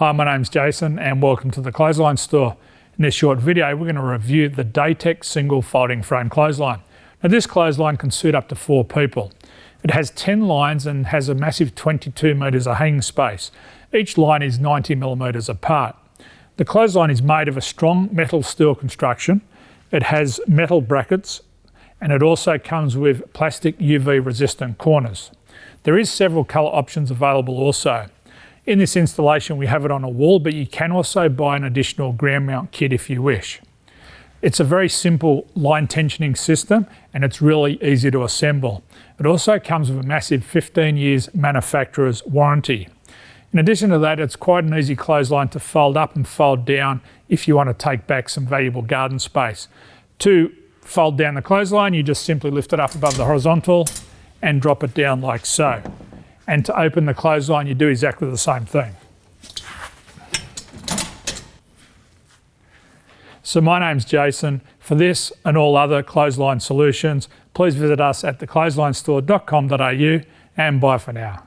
Hi, my name's Jason and welcome to the Clothesline Store. In this short video, we're going to review the Daytek single folding frame clothesline. Now this clothesline can suit up to 4 people. It has 10 lines and has a massive 22 metres of hanging space. Each line is 90 millimetres apart. The clothesline is made of a strong metal steel construction. It has metal brackets and it also comes with plastic UV resistant corners. There is several colour options available also. In this installation we have it on a wall, but you can also buy an additional ground mount kit if you wish. It's a very simple line tensioning system and it's really easy to assemble. It also comes with a massive 15 years manufacturer's warranty. In addition to that, it's quite an easy clothesline to fold up and fold down if you want to take back some valuable garden space. To fold down the clothesline, you just simply lift it up above the horizontal and drop it down like so. And to open the clothesline, you do exactly the same thing. So my name's Jason. For this and all other clothesline solutions, please visit us at theclotheslinestore.com.au and bye for now.